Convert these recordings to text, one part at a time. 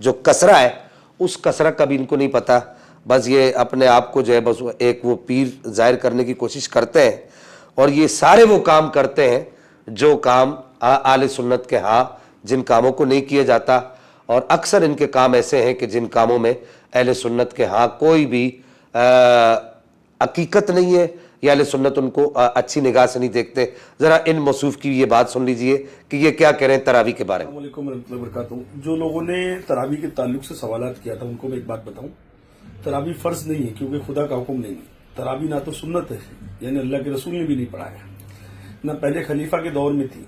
جو کسرہ ہے اس کسرہ کا بھی ان کو نہیں پتہ، بس یہ اپنے آپ کو جو ہے بس ایک وہ پیر ظاہر کرنے کی کوشش کرتے ہیں، اور یہ سارے وہ کام کرتے ہیں جو کام اہل سنت کے ہاں جن کاموں کو نہیں کیا جاتا، اور اکثر ان کے کام ایسے ہیں کہ جن کاموں میں اہل سنت کے ہاں کوئی بھی حقیقت نہیں ہے، یا اہل سنت ان کو اچھی نگاہ سے نہیں دیکھتے۔ ذرا ان موصوف کی یہ بات سن لیجئے کہ یہ کیا کہہ رہے ہیں تراویح کے بارے میں۔ السلام علیکم ورحمۃ اللہ وبرکاتہ۔ جو لوگوں نے تراویح کے تعلق سے سوالات کیا تھا ان کو میں ایک بات بتاؤں، تراویح فرض نہیں ہے کیونکہ خدا کا حکم نہیں ہے۔ تراویح نہ تو سنت ہے، یعنی اللہ کے رسول نے بھی نہیں پڑھایا، نہ پہلے خلیفہ کے دور میں تھی۔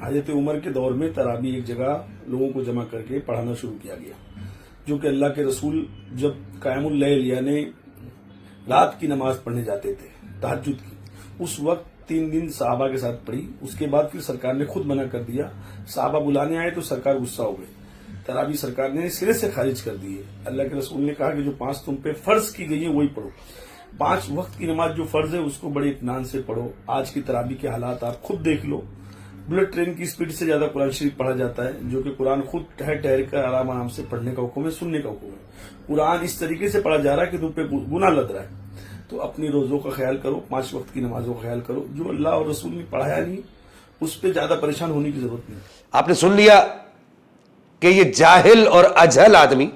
حضرت عمر کے دور میں تراویح ایک جگہ لوگوں کو جمع کر کے پڑھانا شروع کیا گیا، جو کہ اللہ کے رسول جب قیام اللیل یعنی رات کی نماز پڑھنے جاتے تھے تہجد کی، اس وقت 3 دن صحابہ کے ساتھ پڑھی، اس کے بعد پھر سرکار نے خود منع کر دیا۔ صحابہ بلانے آئے تو سرکار غصہ ہو گئے، تراویح سرکار نے سرے سے خارج کر دی ہے۔ اللہ کے رسول نے کہا کہ جو 5 تم پہ فرض کی گئی ہے وہی پڑھو، 5 وقت کی نماز جو فرض ہے اس کو بڑے اطمینان سے پڑھو۔ آج کی تراویح کے حالات آپ خود دیکھ لو، بلٹ ٹرین کی سپیڈ سے زیادہ قرآن شریف پڑھا جاتا ہے، جو کہ قرآن خود ٹھہر ٹھہر کر آرام آرام سے پڑھنے کا حکم ہے، سننے کا حکم ہے۔ قرآن اس طریقے سے پڑھا جا رہا ہے کہ تم پہ گناہ لد رہا ہے۔ تو اپنی روزوں کا خیال کرو، 5 وقت کی نمازوں کا خیال کرو، جو اللہ اور رسول نے پڑھایا نہیں اس پہ زیادہ پریشان ہونے کی ضرورت نہیں۔ آپ نے سن لیا کہ یہ جاہل اور اجہل آدمی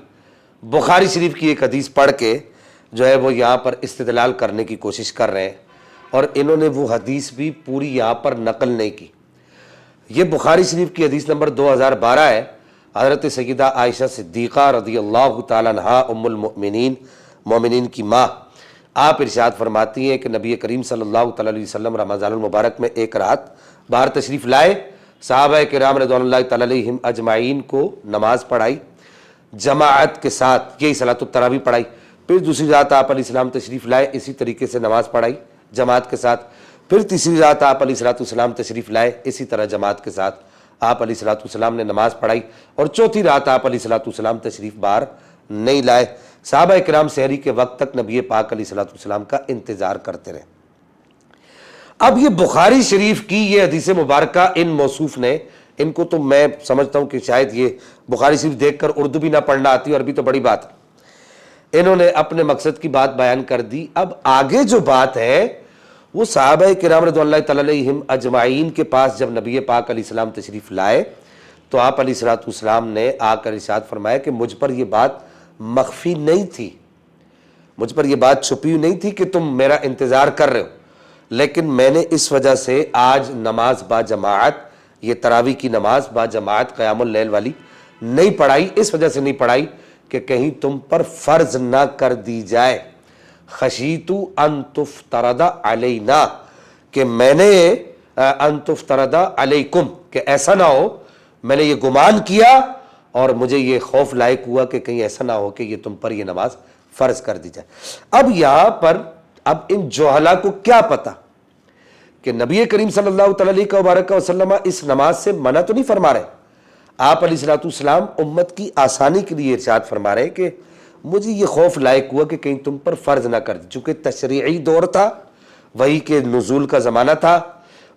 بخاری شریف کی ایک حدیث پڑھ کے جو ہے وہ یہاں پر استدلال کرنے کی کوشش کر رہے ہیں، اور انہوں نے وہ حدیث بھی پوری یہاں پر نقل نہیں کی۔ یہ بخاری شریف کی حدیث نمبر 2012 ہے۔ حضرت سیدہ عائشہ صدیقہ رضی اللہ تعالیٰ عنہا ام المؤمنین، مومنین کی ماں، آپ ارشاد فرماتی ہیں کہ نبی کریم صلی اللہ تعالیٰ علیہ وسلم رمضان المبارک میں ایک رات باہر تشریف لائے، صحابہ کرام رضوان اللہ تعالیٰ علیہم اجمعین کو نماز پڑھائی جماعت کے ساتھ، یہی صلاۃ التراویح پڑھائی۔ پھر دوسری رات آپ علیہ السلام تشریف لائے، اسی طریقے سے نماز پڑھائی جماعت کے ساتھ۔ پھر تیسری رات آپ علیہ السلام تشریف لائے، اسی طرح جماعت کے ساتھ آپ علیہ السلام نے نماز پڑھائی۔ اور چوتھی رات آپ علیہ السلام تشریف باہر نہیں لائے۔ صحابہ کرام سحری کے وقت تک نبی پاک علیہ السلام کا انتظار کرتے رہے۔ اب یہ بخاری شریف کی یہ حدیث مبارکہ ان موصوف نے، ان کو تو میں سمجھتا ہوں کہ شاید یہ بخاری شریف دیکھ کر اردو بھی نہ پڑھنا آتی، اور بھی تو بڑی بات ہے، انہوں نے اپنے مقصد کی بات بیان کر دی۔ اب آگے جو بات ہے وہ صحابہ کرام رضوان اللہ تعالیٰ علیہم اجمعین کے پاس جب نبی پاک علیہ السلام تشریف لائے تو آپ علیہ السلام نے آ کر ارشاد فرمایا کہ مجھ پر یہ بات مخفی نہیں تھی، مجھ پر یہ بات چھپی ہوئی نہیں تھی کہ تم میرا انتظار کر رہے ہو، لیکن میں نے اس وجہ سے آج نماز با جماعت، یہ تراویح کی نماز با جماعت قیام اللیل والی نہیں پڑھائی، اس وجہ سے نہیں پڑھائی کہ کہیں تم پر فرض نہ کر دی جائے۔ خشیت ان تفترض علینا، کہ میں نے ان تفترض علیکم، کہ ایسا نہ ہو، میں نے یہ گمان کیا اور مجھے یہ خوف لائق ہوا کہ کہیں ایسا نہ ہو کہ یہ تم پر یہ نماز فرض کر دی جائے۔ اب یہاں پر اب ان جوہلا کو کیا پتا کہ نبی کریم صلی اللہ تعالیٰ علیہ وسلم اس نماز سے منع تو نہیں فرما رہے، آپ علیہ السلام امت کی آسانی کے لیے ارشاد فرما رہے کہ مجھے یہ خوف لائق ہوا کہ کہیں تم پر فرض نہ کر دی، چونکہ تشریعی دور تھا، وحی کے نزول کا زمانہ تھا،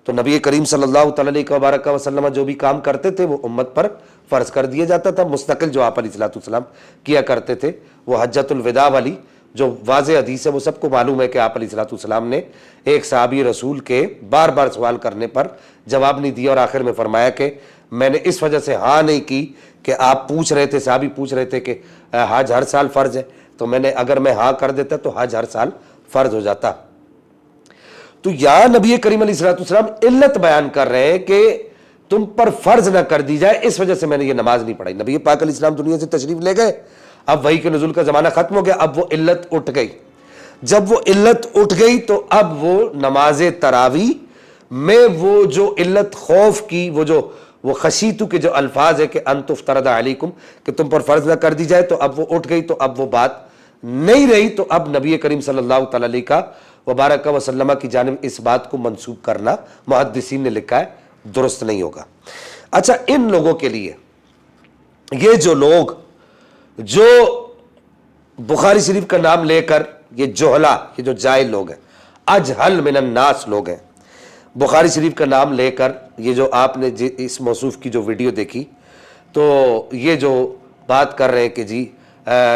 تو نبی کریم صلی اللہ تعالیٰ علیہ وسلم جو بھی کام کرتے تھے وہ امت پر فرض کر دیا جاتا تھا مستقل۔ جو آپ علیہ السلام کیا کرتے تھے وہ حجۃ الوداع والی جو واضح حدیث ہے، وہ سب کو معلوم ہے کہ آپ علیہ السلام نے ایک صحابی رسول کے بار بار سوال کرنے پر جواب نہیں دیا، اور آخر میں فرمایا کہ میں نے اس وجہ سے ہاں نہیں کی کہ آپ پوچھ رہے تھے، صحابی پوچھ رہے تھے کہ حج ہر سال فرض ہے، تو میں نے اگر میں ہاں کر دیتا تو حج ہر سال فرض ہو جاتا۔ تو یہاں نبی کریم علیہ السلام علت بیان کر رہے ہیں کہ تم پر فرض نہ کر دی جائے، اس وجہ سے میں نے یہ نماز نہیں پڑھائی۔ نبی پاک علیہ السلام دنیا سے تشریف لے گئے، اب وحی کے نزول کا زمانہ ختم ہو گیا، اب وہ علت اٹھ گئی۔ جب وہ علت اٹھ گئی تو اب وہ نماز تراویح میں وہ جو علت خوف کی، وہ خشیتو کے جو الفاظ ہے کہ ان تفترض علیکم، کہ تم پر فرض نہ کر دی جائے، تو اب وہ اٹھ گئی، تو اب وہ بات نہیں رہی، تو اب نبی کریم صلی اللہ تعالیٰ علیہ وبارک وسلم کی جانب اس بات کو منسوب کرنا محدثین نے لکھا ہے درست نہیں ہوگا۔ اچھا، ان لوگوں کے لیے، یہ جو لوگ جو بخاری شریف کا نام لے کر یہ جوہلا، یہ جو جاہل لوگ ہیں، اجہل من الناس لوگ ہیں، بخاری شریف کا نام لے کر یہ جو آپ نے اس موصوف کی جو ویڈیو دیکھی، تو یہ جو بات کر رہے ہیں کہ جی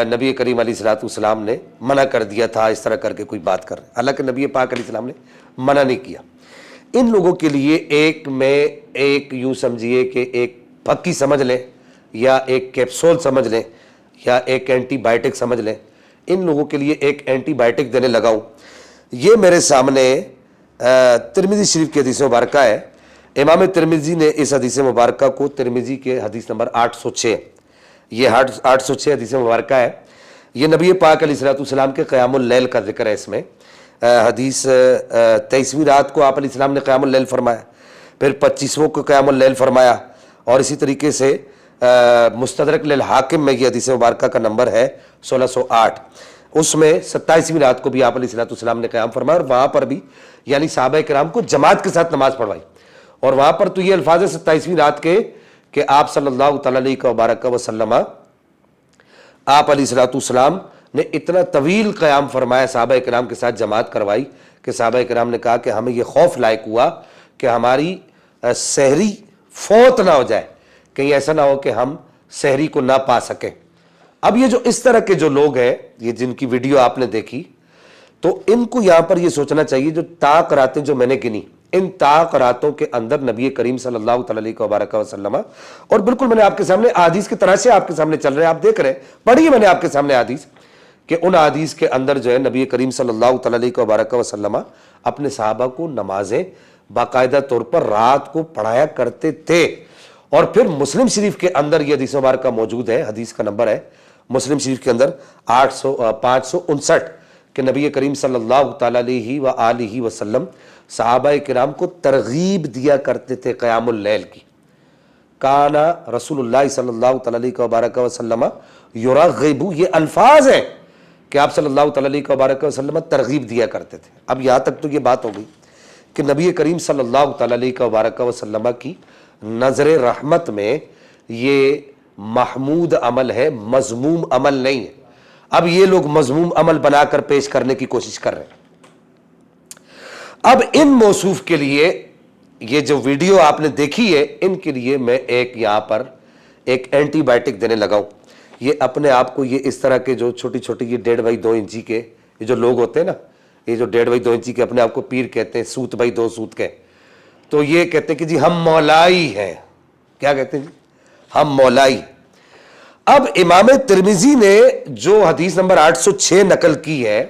نبی کریم علیہ الصلوۃ والسلام نے منع کر دیا تھا، اس طرح کر کے کوئی بات کر رہے ہیں، حالانکہ نبی پاک علیہ السلام نے منع نہیں کیا۔ ان لوگوں کے لیے ایک یوں سمجھیے کہ ایک پھکی سمجھ لیں یا ایک کیپسول سمجھ لیں یا ایک اینٹی بائیوٹک سمجھ لیں، ان لوگوں کے لیے ایک اینٹی بائیوٹک دینے لگاؤں۔ یہ میرے سامنے ترمذی شریف کی حدیث مبارکہ ہے۔ امام ترمذی نے اس حدیث مبارکہ کو ترمذی کے حدیث نمبر 806، یہ 806 حدیث مبارکہ ہے۔ یہ نبی پاک علیہ الصلوۃ والسلام کے قیام اللیل کا ذکر ہے۔ اس میں حدیث 23ویں رات کو آپ علیہ السلام نے قیام اللیل فرمایا، پھر 25ویں کو قیام اللیل فرمایا، اور اسی طریقے سے مستدرک للحاکم میں یہ حدیث مبارکہ کا نمبر ہے 1608۔ اس میں 27ویں رات کو بھی آپ علیہ الصلوۃ والسلام نے قیام فرمایا، اور وہاں پر بھی یعنی صحابہ کرام کو جماعت کے ساتھ نماز پڑھوائی، اور وہاں پر تو یہ الفاظ ہے 27ویں رات کے کہ آپ صلی اللہ تعالیٰ علیہ وسلم آپ علیہ الصلوۃ والسلام نے اتنا طویل قیام فرمایا، صحابہ کرام کے ساتھ جماعت کروائی کہ صحابہ کرام نے کہا کہ ہمیں یہ خوف لائق ہوا کہ ہماری سحری فوت نہ ہو جائے، کہیں ایسا نہ ہو کہ ہم سحری کو نہ پا سکیں۔ اب یہ جو اس طرح کے جو لوگ ہیں، یہ جن کی ویڈیو آپ نے دیکھی، تو ان کو یہاں پر یہ سوچنا چاہیے جو طاق راتیں جو میں نے گنی، ان طاق راتوں کے اندر نبی کریم صلی اللہ تعالیٰ علیہ وسلم، اور بالکل میں نے آپ کے سامنے حدیث کی طرح سے آپ کے سامنے چل رہے ہیں، آپ دیکھ رہے ہیں، پڑھیے میں نے آپ کے سامنے حدیث کہ ان حدیث کے اندر جو ہے نبی کریم صلی اللہ تعالیٰ علیہ وسلم اپنے صحابہ کو نمازیں باقاعدہ طور پر رات کو پڑھایا کرتے تھے۔ اور پھر مسلم شریف کے اندر یہ حدیث مبارکہ موجود ہے، حدیث کا نمبر ہے مسلم شریف کے اندر 559 کہ نبی کریم صلی اللہ تعالیٰ علیہ وسلم صحابہ کرام کو ترغیب دیا کرتے تھے قیام اللیل کی۔ کانا رسول اللہ صلی اللہ تعالیٰ علیہ وسلم یرغب، یہ الفاظ ہیں کہ آپ صلی اللہ تعالیٰ علیہ وسلم ترغیب دیا کرتے تھے۔ اب یہاں تک تو یہ بات ہو گئی کہ نبی کریم صلی اللہ تعالیٰ علیہ وسلم کی نظر رحمت میں یہ محمود عمل ہے، مذموم عمل نہیں ہے۔ اب یہ لوگ مذموم عمل بنا کر پیش کرنے کی کوشش کر رہے ہیں۔ اب ان موصوف کے لیے یہ جو ویڈیو آپ نے دیکھی ہے، ان کے لیے میں ایک یہاں پر ایک اینٹی بائیوٹک دینے لگاؤں۔ یہ اپنے آپ کو یہ اس طرح کے جو چھوٹی چھوٹی یہ 1.5 بائی 2 انچی کے یہ جو لوگ ہوتے ہیں نا، یہ جو 1.5 بائی 2 انچی کے اپنے آپ کو پیر کہتے ہیں، سوت بائی 2 سوت کے، تو یہ کہتے ہیں کہ جی ہم مولائی ہیں۔ کیا کہتے ہیں جی؟ ہم مولائی۔ اب امام ترمذی نے جو حدیث نمبر 806 نقل کی ہے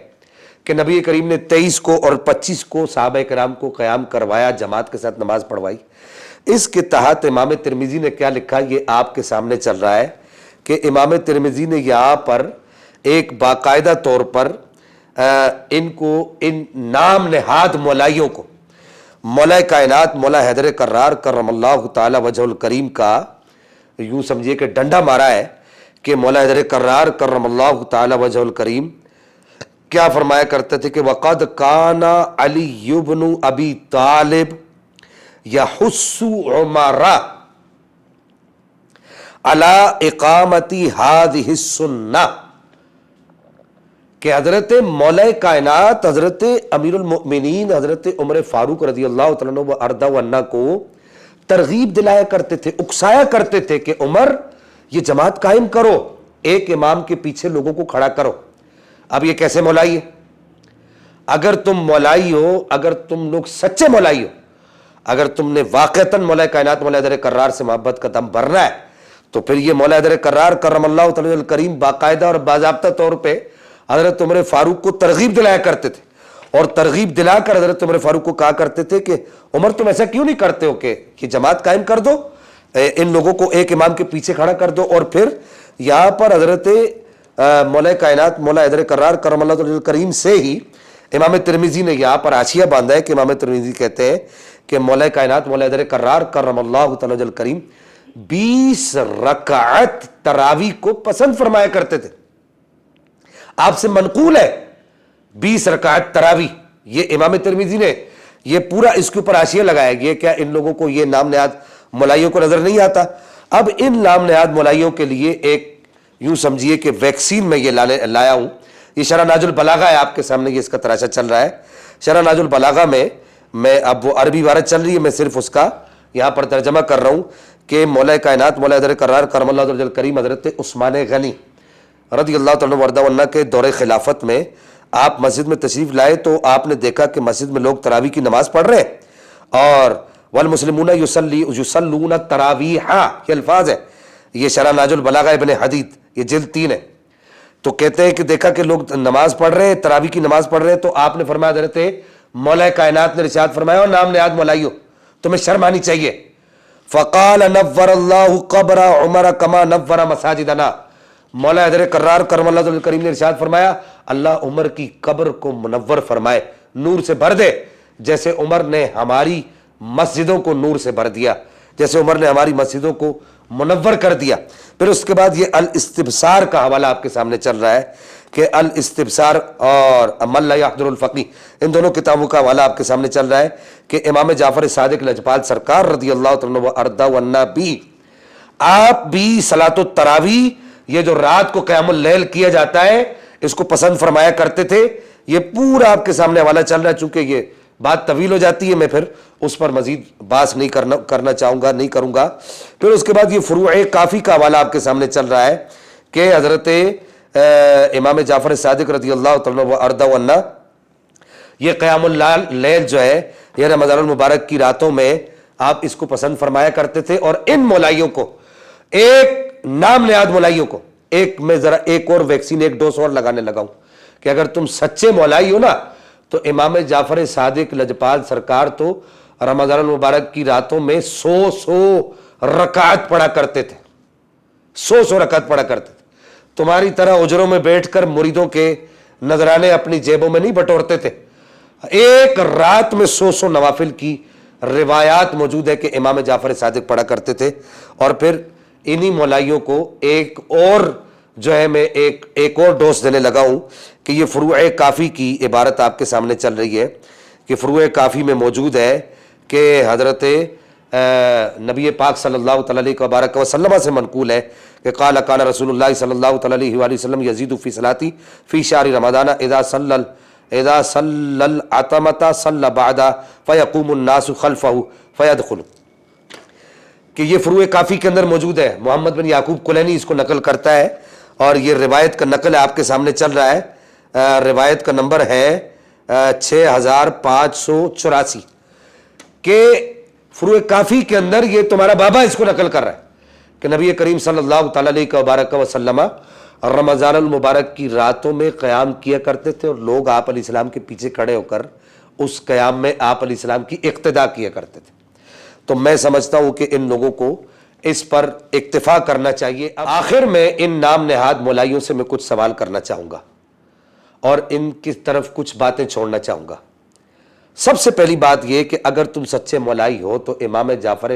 کہ نبی کریم نے 23 کو اور 25 کو صحابہ کرام کو قیام کروایا، جماعت کے ساتھ نماز پڑھوائی، اس کے تحت امام ترمذی نے کیا لکھا یہ آپ کے سامنے چل رہا ہے کہ امام ترمذی نے یہاں پر ایک باقاعدہ طور پر ان نام نہاد مولائیوں کو، مولا کائنات مولا حیدر کرار کرم اللہ تعالی وجہ الکریم کا یوں سمجھیے کہ ڈنڈا مارا ہے کہ مولا حیدر کرار کرم اللہ تعالی وجہ الکریم کیا فرمایا کرتے تھے کہ وقد کان علی بن ابی طالب یحث عمر علی اقامت هذه السنہ، کہ حضرت مولا کائنات حضرت امیر المؤمنین حضرت عمر فاروق رضی اللہ تعالیٰ عنہ وارضہ عنہ کو ترغیب دلایا کرتے تھے، اکسایا کرتے تھے کہ عمر یہ جماعت قائم کرو، ایک امام کے پیچھے لوگوں کو کھڑا کرو۔ اب یہ کیسے مولائی ہے؟ اگر تم مولائی ہو، اگر تم لوگ سچے مولائی ہو، اگر تم نے واقعتاً مولا کائنات مولا حیدر کرار سے محبت کا دم بھرنا ہے، تو پھر یہ مولا حیدر کرار کرم اللہ تعالی الکریم باقاعدہ اور باضابطہ طور پہ حضرت عمر فاروق کو ترغیب دلایا کرتے تھے، اور ترغیب دلا کر حضرت عمر فاروق کو کہا کرتے تھے کہ عمر تم ایسا کیوں نہیں کرتے ہو کہ یہ جماعت قائم کر دو، ان لوگوں کو ایک امام کے پیچھے کھڑا کر دو۔ اور پھر یہاں پر حضرت مولا کائنات مولا حیدر کرار کرم اللہ تعالی الکریم سے ہی امام ترمذی نے یہاں پر حاشیہ باندھا ہے کہ امام ترمذی کہتے ہیں کہ مولا کائنات مولا حیدر کرار کرم اللہ تعالی الکریم 20 رکعت تراویح کو پسند فرمایا کرتے تھے۔ آپ سے منقول ہے 20 رکعت تراویح، یہ امام ترمذی نے یہ پورا اس کے اوپر حاشیہ لگایا گیا۔ کیا ان لوگوں کو یہ نام نہاد مولائیوں کو نظر نہیں آتا؟ اب ان نام نہاد مولائیوں کے لیے ایک یوں سمجھیے کہ ویکسین میں یہ لایا ہوں۔ یہ شرح ناج البلاغہ ہے آپ کے سامنے، یہ اس کا تراشا چل رہا ہے۔ شرح ناج البلاغہ میں اب وہ عربی عبارت چل رہی ہے، میں صرف اس کا یہاں پر ترجمہ کر رہا ہوں کہ مولا کائنات مولا در قرار کرم اللہ وجل کریم حضرت عثمان غنی رضی اللہ تعالیٰ عنہ وارضہ عنہ کے دور خلافت میں آپ مسجد میں تشریف لائے تو آپ نے دیکھا کہ مسجد میں لوگ تراویح کی نماز پڑھ رہے ہیں، اور والمسلمون یصلون التراویح، یہ الفاظ ہے، یہ شرح ناج البلاغہ ابن حدید، یہ جلد 3 ہے۔ تو کہتے ہیں کہ دیکھا کہ لوگ نماز پڑھ رہے ہیں، تراویح کی نماز پڑھ رہے ہیں، تو آپ نے فرمایا حضرت مولا کائنات نے ارشاد فرمایا، اور نام نہاد مولائیو تمہیں شرم آنی چاہیے۔ فقال نور اللہ قبر عمر کما نور مساجدنا، مولا حضرت قرار کرم اللہ وجل کریم نے ارشاد فرمایا اللہ عمر کی قبر کو منور فرمائے، نور سے بھر دے، جیسے عمر نے ہماری مسجدوں کو نور سے بھر دیا، جیسے عمر نے ہماری مسجدوں کو منور کر دیا۔ پھر اس کے بعد یہ الاستبصار کا حوالہ آپ کے سامنے چل رہا ہے کہ الاستبصار اور من لا یحضر الفقیہ، ان دونوں کتابوں کا حوالہ آپ کے سامنے چل رہا ہے کہ امام جعفر صادق لجپال سرکار رضی اللہ تعالیٰ عنہ وارضہ عنہ بھی، آپ بھی صلاۃ التراویح، یہ جو رات کو قیام اللیل کیا جاتا ہے، اس کو پسند فرمایا کرتے تھے۔ یہ پورا آپ کے سامنے حوالہ چل رہا ہے، چونکہ یہ بات طویل ہو جاتی ہے، میں پھر اس پر مزید بحث نہیں کرنا چاہوں گا، نہیں کروں گا۔ پھر اس کے بعد یہ فروع کافی کا حوالہ آپ کے سامنے چل رہا ہے کہ حضرت امام جعفر صادق رضی اللہ تعالیٰ وارضہ عنہ یہ قیام اللیل جو ہے یہ رمضان المبارک کی راتوں میں آپ اس کو پسند فرمایا کرتے تھے۔ اور ان مولائیوں کو، ایک نام نہاد مولائیوں کو، ایک میں ذرا ایک اور ویکسین، ایک ڈوز اور لگانے لگا ہوں کہ اگر تم سچے مولائی ہو نا تو امام جعفر صادق لجپال سرکار تو رمضان المبارک کی راتوں میں 100 رکعت پڑھا کرتے تھے، 100 رکعت پڑھا کرتے تھے۔ تمہاری طرح اجروں میں بیٹھ کر مریدوں کے نذرانے اپنی جیبوں میں نہیں بٹورتے تھے، ایک رات میں 100 نوافل کی روایات موجود ہے کہ امام جعفر صادق پڑھا کرتے تھے۔ اور پھر انہی مولائیوں کو ایک اور جو ہے میں ایک اور ڈوز دینے لگا ہوں کہ یہ فروع کافی کی عبارت آپ کے سامنے چل رہی ہے کہ فروع کافی میں موجود ہے کہ حضرت نبی پاک صلی اللہ تعالیٰ علیہ وبارک وسلم سے منقول ہے کہ قال رسول اللہ صلی اللہ تعالیٰ علیہ وآلہ وسلم یزید فی صلاتی فی شہر رمضان اذا صلی العتمۃ صلی بعد فیقوم الناس خلفہ فیدخل، کہ یہ فروع کافی کے اندر موجود ہے۔ محمد بن یعقوب کلینی اس کو نقل کرتا ہے اور یہ روایت کا نقل آپ کے سامنے چل رہا ہے، روایت کا نمبر ہے 6584 کہ فروع کافی کے اندر یہ تمہارا بابا اس کو نقل کر رہا ہے کہ نبی کریم صلی اللہ تعالیٰ علیہ وبارک وسلم رمضان المبارک کی راتوں میں قیام کیا کرتے تھے اور لوگ آپ علیہ السلام کے پیچھے کھڑے ہو کر اس قیام میں آپ علیہ السلام کی اقتداء کیا کرتے تھے۔ تو میں سمجھتا ہوں کہ ان لوگوں کو اس پر اکتفا کرنا چاہیے۔ اب آخر میں ان نام نہاد مولائیوں سے میں کچھ سوال کرنا چاہوں گا اور ان کی طرف کچھ باتیں چھوڑنا چاہوں گا۔ سب سے پہلی بات یہ کہ اگر تم سچے مولائی ہو تو امام جعفر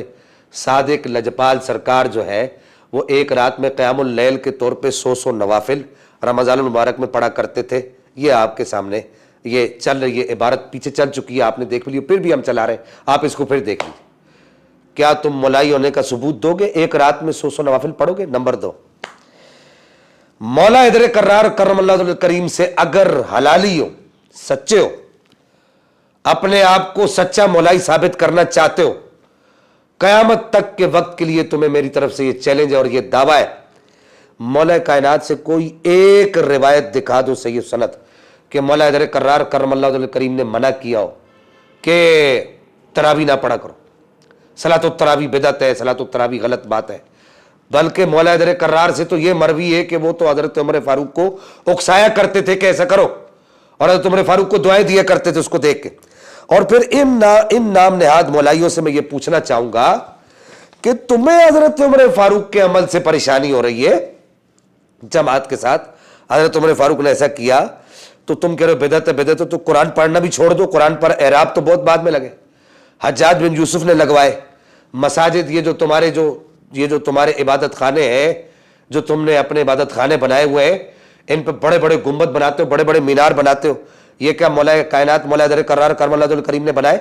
صادق لجپال سرکار جو ہے وہ ایک رات میں قیام اللیل کے طور پہ 100 نوافل رمضان المبارک میں پڑھا کرتے تھے۔ یہ آپ کے سامنے یہ چل رہی ہے، عبارت پیچھے چل چکی ہے، آپ نے دیکھ لی، پھر بھی ہم چلا رہے ہیں، آپ اس کو پھر دیکھ لیجیے۔ کیا تم مولائی ہونے کا ثبوت دو گے؟ ایک رات میں 100 نوافل پڑھو گے؟ نمبر 2، مولا حیدر کرار کرم اللہ وجل کریم سے اگر حلالی ہو، سچے ہو، اپنے آپ کو سچا مولائی ثابت کرنا چاہتے ہو، قیامت تک کے وقت کے لیے تمہیں میری طرف سے یہ چیلنج اور یہ دعویٰ ہے، مولا کائنات سے کوئی ایک روایت دکھا دو صحیح سند کہ مولا حیدر کرار کرم اللہ وجل کریم نے منع کیا ہو کہ تراویح نہ پڑھا کرو، صلاۃ التراویح بدعت ہے، صلاۃ التراویح غلط بات ہے۔ بلکہ مولا حیدر کرار سے تو یہ مروی ہے کہ وہ تو حضرت عمر فاروق کو اکسایا کرتے تھے کہ ایسا کرو، اور حضرت عمر فاروق کو دعائیں دیا کرتے تھے اس کو دیکھ کے۔ اور پھر ان نام نہاد مولائیوں سے میں یہ پوچھنا چاہوں گا کہ تمہیں حضرت عمر فاروق کے عمل سے پریشانی ہو رہی ہے جماعت کے ساتھ، حضرت عمر فاروق نے ایسا کیا تو تم کہہ رہے ہو بدعت ہے، بدعت ہے، تو قرآن پڑھنا بھی چھوڑ دو، قرآن پر اعراب تو بہت بعد میں لگے، حجاج بن یوسف نے لگوائے، مساجد یہ جو تمہارے عبادت خانے ہیں، جو تم نے اپنے عبادت خانے بنائے ہوئے ہیں، ان پہ بڑے بڑے گنبد بناتے ہو، بڑے بڑے مینار بناتے ہو، یہ کیا مولا کائنات مولا حیدر کرار کرم اللہ وجل کریم نے بنائے؟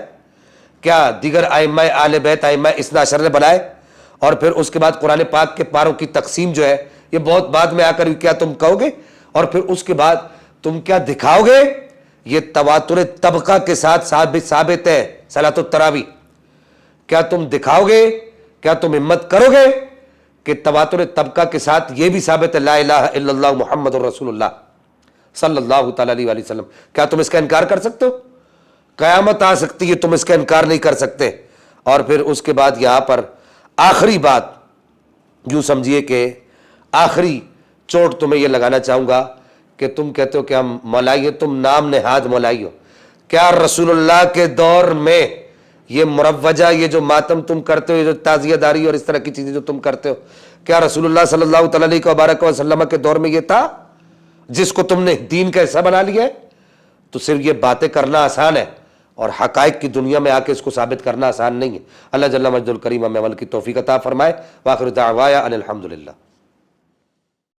کیا دیگر ائمہ اہل بیت ائمہ اثنا عشر نے بنائے؟ اور پھر اس کے بعد قرآن پاک کے پاروں کی تقسیم جو ہے یہ بہت بعد میں آ کر کیا تم کہو گے؟ اور پھر اس کے بعد تم کیا دکھاؤ گے؟ یہ تواتر طبقہ کے ساتھ ثابت ہے صلاۃ التراویح۔ کیا تم دکھاؤ گے کیا تم ہمت کرو گے کہ تواتر طبقہ کے ساتھ یہ بھی ثابت ہے لا الہ الا اللہ محمد الرسول اللہ صلی اللہ تعالی علیہ وآلہ وسلم، کیا تم اس کا انکار کر سکتے ہو؟ قیامت آ سکتی ہے، تم اس کا انکار نہیں کر سکتے۔ اور پھر اس کے بعد یہاں پر آخری بات یوں سمجھیے کہ آخری چوٹ تمہیں یہ لگانا چاہوں گا کہ تم کہتے ہو کہ ہم مولائی ہیں، تم نام نہاد مولائی ہو، کیا رسول اللہ کے دور میں یہ مروجہ، یہ جو ماتم تم کرتے ہو، یہ جو تعزیہ داری اور اس طرح کی چیزیں جو تم کرتے ہو، کیا رسول اللہ صلی اللہ تعالی علیہ وبارک وسلم کے دور میں یہ تھا جس کو تم نے دین کا حصہ بنا لیا ہے؟ تو صرف یہ باتیں کرنا آسان ہے اور حقائق کی دنیا میں آ کے اس کو ثابت کرنا آسان نہیں ہے۔ اللہ جل مجدہ الکریم ہمیں عمل کی توفیق عطا فرمائے۔ وآخر دعوایا ان الحمدللہ۔